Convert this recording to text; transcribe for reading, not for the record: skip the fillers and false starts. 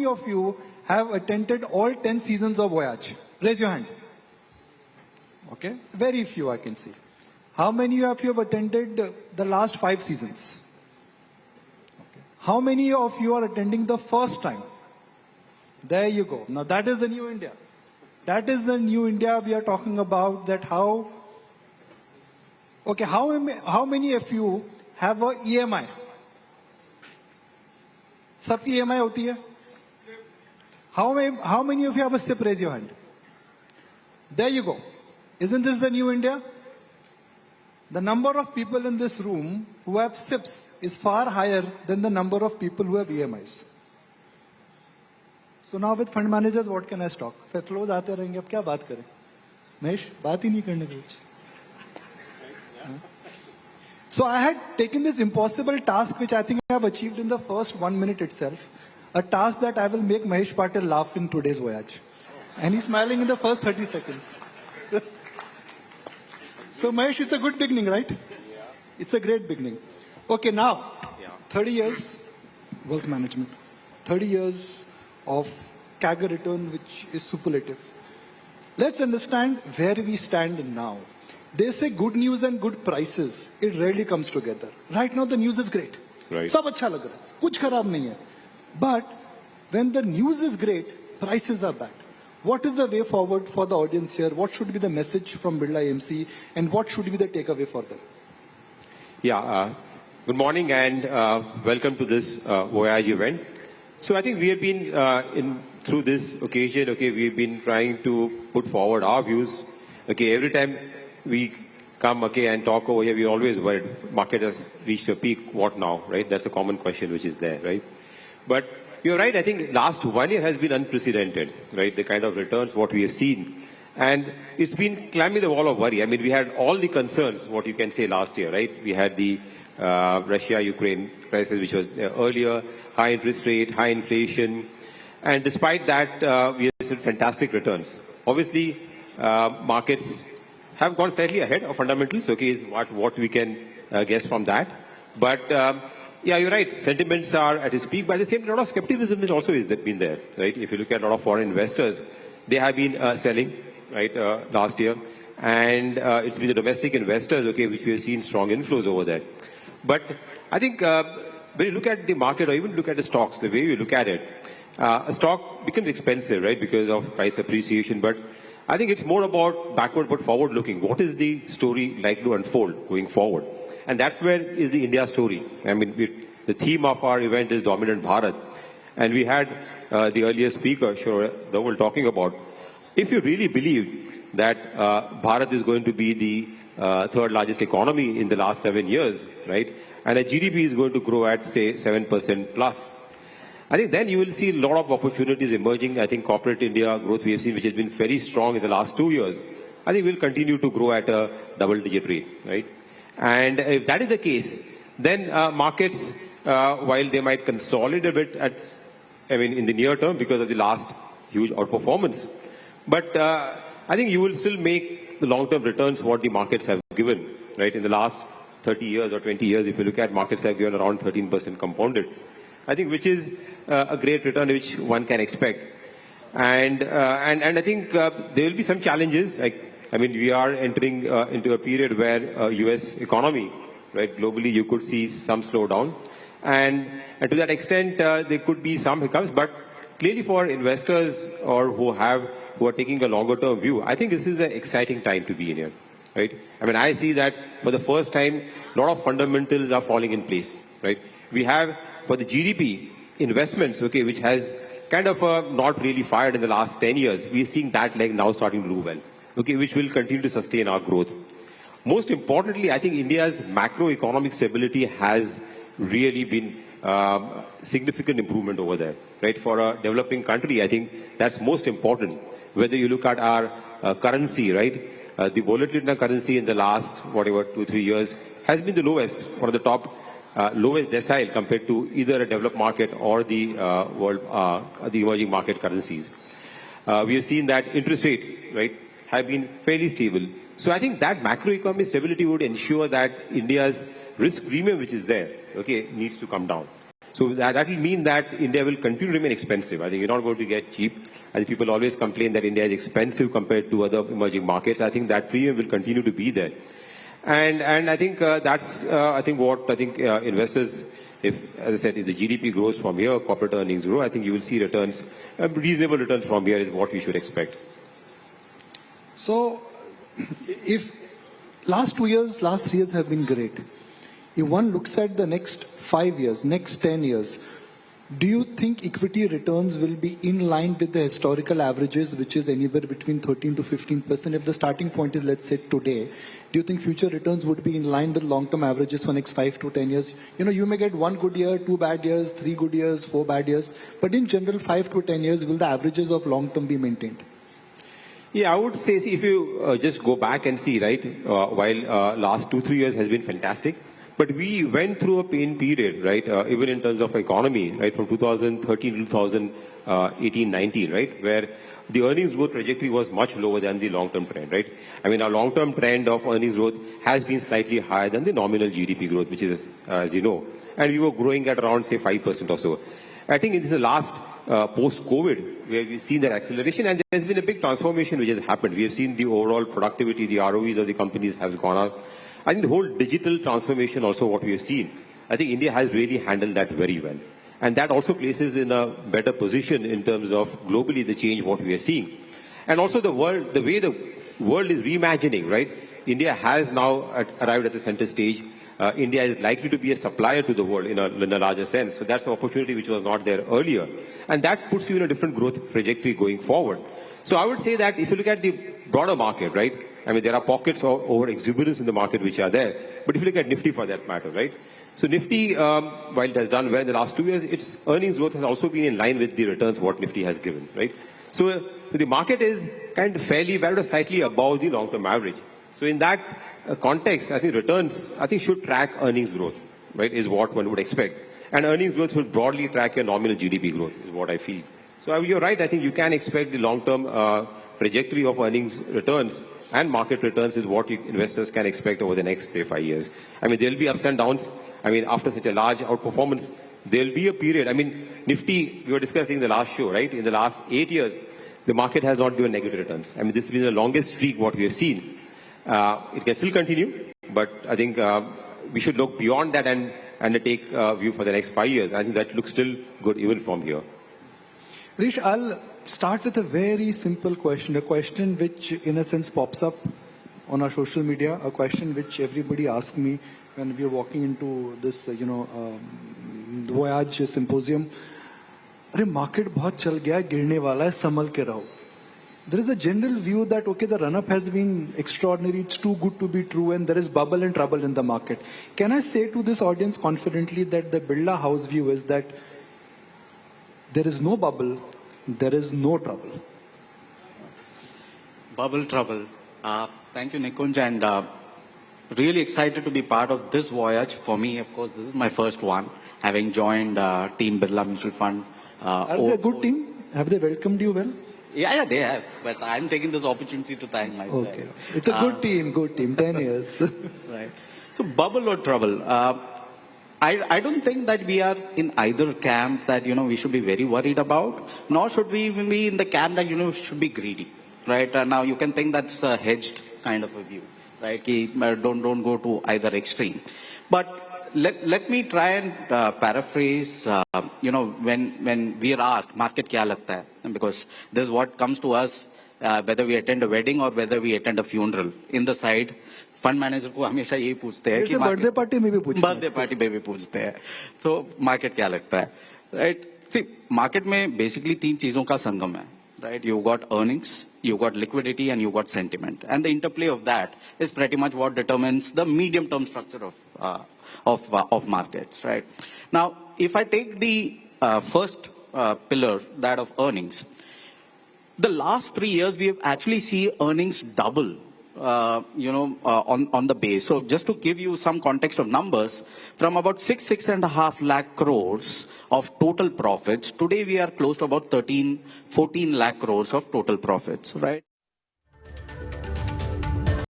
of you have attended all 10 seasons of Voyage? Raise your hand. Okay, very few I can see. How many of you have attended the last 5 seasons? Okay. How many of you are attending the first time? There you go. Now that is the new India. That is the new India we are talking about. That how? Okay, how many of you have a EMI? सबकी EMI होती है? How many of you have a SIP? Raise your hand. There you go. Isn't this the new India? The number of people in this room who have SIPs is far higher than the number of people who have EMIs. So now with fund managers, what can I stock? Flows आते रहेंगे, अब क्या बात करें? महेश, बात ही नहीं करने कुछ. So I had taken this impossible task, which I think I have achieved in the first 1 minute itself. A task that I will make Mahesh Patil laugh in today's Voyage. And he's smiling in the first 30 seconds. So Mahesh, it's a good beginning, right? Yeah. It's a great beginning. Okay, now, 30 years wealth management. 30 years of CAGR return, which is superlative. Let's understand where we stand now. They say good news and good prices, it rarely comes together. Right now the news is great. Right. सब अच्छा लग रहा है, कुछ खराब नहीं है. But when the news is great, prices are bad. What is the way forward for the audience here? What should be the message from Birla AMC and what should be the takeaway for them? Yeah, good morning and welcome to this Voyage event. So I think we have been through this occasion, okay, we've been trying to put forward our views. Okay, every time we come, okay, and talk over here, we always worried, market has reached a peak, what now, right? That's a common question which is there, right? But you're right, I think last 1 year has been unprecedented, right? The kind of returns, what we have seen. And it's been climbing the wall of worry. I mean, we had all the concerns, what you can say last year, right? We had the Russia-Ukraine crisis, which was earlier, high interest rate, high inflation. And despite that, we have seen fantastic returns. Obviously, markets have gone slightly ahead of fundamentals, okay, is what we can guess from that. But yeah, you're right, sentiments are at its peak, but at the same time, a lot of skepticism has also been there, right? If you look at a lot of foreign investors, they have been selling, right, last year. And it's been the domestic investors, okay, which we have seen strong inflows over there. But I think when you look at the market or even look at the stocks, the way you look at it, a stock becomes expensive, right, because of price appreciation. But I think it's more about backward but forward looking. What is the story likely to unfold going forward? And that's where is the India story. I mean, the theme of our event is Dominant Bharat. And we had the earlier speaker, Dhawal, talking about, if you really believe that Bharat is going to be the third largest economy in the last 7 years, right? And a GDP is going to grow at, say, 7% plus. I think then you will see a lot of opportunities emerging. I think corporate India growth we have seen, which has been very strong in the last 2 years, I think will continue to grow at a double-digit rate, right? And if that is the case, then markets, while they might consolidate a bit in the near term because of the last huge outperformance, but I think you will still make the long-term returns what the markets have given, right? In the last 30 years or 20 years, if you look at markets have given around 13% compounded. I think which is a great return which one can expect. And I think there will be some challenges. We are entering into a period where US economy, right, globally you could see some slowdown. And to that extent, there could be some hiccups. But clearly for investors or who are taking a longer term view, I think this is an exciting time to be in here, right? I mean, I see that for the first time, a lot of fundamentals are falling in place, right? We have, for the GDP, investments, okay, which has kind of not really fired in the last 10 years. We're seeing that leg now starting to do well, okay, which will continue to sustain our growth. Most importantly, I think India's macroeconomic stability has really been significant improvement over there, right? For a developing country, I think that's most important. Whether you look at our currency, right? The volatility in our currency in the last, 2-3 years has been the lowest, one of the top lowest decile compared to either a developed market or the the emerging market currencies. We have seen that interest rates, right, have been fairly stable. So I think that macroeconomic stability would ensure that India's risk premium, which is there, okay, needs to come down. So that will mean that India will continue to remain expensive. I think you're not going to get cheap. I think people always complain that India is expensive compared to other emerging markets. I think that premium will continue to be there. And I think that's what I think investors, if, as I said, if the GDP grows from here, corporate earnings grow, I think you will see returns, reasonable returns from here is what we should expect. So, if last 2 years, last 3 years have been great. If one looks at the next 5 years, next 10 years, do you think equity returns will be in line with the historical averages, which is anywhere between 13 to 15%? If the starting point is, let's say, today, do you think future returns would be in line with long-term averages for next 5 to 10 years? You know, you may get 1 good year, 2 bad years, 3 good years, 4 bad years, but in general, 5 to 10 years, will the averages of long-term be maintained? Yeah, I would say, see, if you just go back and see, right, while last 2-3 years has been fantastic, but we went through a pain period, right, even in terms of economy, right, from 2013 to 2018-19, right, where the earnings growth trajectory was much lower than the long-term trend, right? I mean, our long-term trend of earnings growth has been slightly higher than the nominal GDP growth, which is, as you know, and we were growing at around, say, 5% or so. I think it is the last post-COVID where we've seen that acceleration, and there's been a big transformation which has happened. We have seen the overall productivity, the ROEs of the companies has gone up. I think the whole digital transformation also what we have seen, I think India has really handled that very well. And that also places in a better position in terms of globally the change what we are seeing. And also the world, the way the world is reimagining, right? India has now arrived at the center stage. India is likely to be a supplier to the world in a larger sense. So that's an opportunity which was not there earlier. And that puts you in a different growth trajectory going forward. So I would say that if you look at the broader market, right? I mean, there are pockets of over exuberance in the market which are there. But if you look at Nifty for that matter, right? So Nifty, while it has done well in the last 2 years, its earnings growth has also been in line with the returns what Nifty has given, right? So the market is kind of fairly well or slightly above the long-term average. So in that context, I think returns, I think should track earnings growth, right, is what one would expect. And earnings growth should broadly track your nominal GDP growth, is what I feel. So you're right, I think you can expect the long-term trajectory of earnings returns and market returns is what investors can expect over the next, say, 5 years. I mean, there'll be ups and downs. I mean, after such a large outperformance, there'll be a period. I mean, Nifty, we were discussing in the last show, right? In the last 8 years, the market has not given negative returns. I mean, this has been the longest streak what we have seen. It can still continue, but I think we should look beyond that and take a view for the next 5 years. I think that looks still good even from here. Rish, I'll start with a very simple question, a question which in a sense pops up on our social media, a question which everybody asks me when we are walking into this, Voyage symposium. अरे market बहुत चल गया, गिरने वाला है, संभल के रहो. There is a general view that, okay, the run-up has been extraordinary, it's too good to be true, and there is bubble and trouble in the market. Can I say to this audience confidently that the Birla House view is that there is no bubble, there is no trouble? Bubble trouble. Thank you, Nikunj, and really excited to be part of this voyage. For me, of course, this is my first one, having joined Team Birla Mutual Fund. Are they a good team? Have they welcomed you well? Yeah, they have. But I'm taking this opportunity to thank myself. Okay. It's a good team, 10 years. Right. So bubble or trouble? I don't think that we are in either camp that, we should be very worried about, nor should we be in the camp that, should be greedy, right? Now you can think that's a hedged kind of a view, right? Don't go to either extreme. But let me try and paraphrase, when we are asked, market kya lagta hai? Because this is what comes to us, whether we attend a wedding or whether we attend a funeral. In the side, fund manager को हमेशा यही पूछते हैं कि birthday party में भी पूछते हैं सो मार्केट क्या लगता है, राइट? सी, मार्केट में बेसिकली 3 चीजों का संगम है, right? You got earnings, you got liquidity, and you got sentiment, and the interplay of that is pretty much what determines the medium term structure of markets, right? Now if I take the first pillar, that of earnings, the last 3 years we have actually seen earnings double on the base. So just to give you some context of numbers, from about 6.5 lakh crores of total profits, today we are close to about 13-14 lakh crores of total profits, right?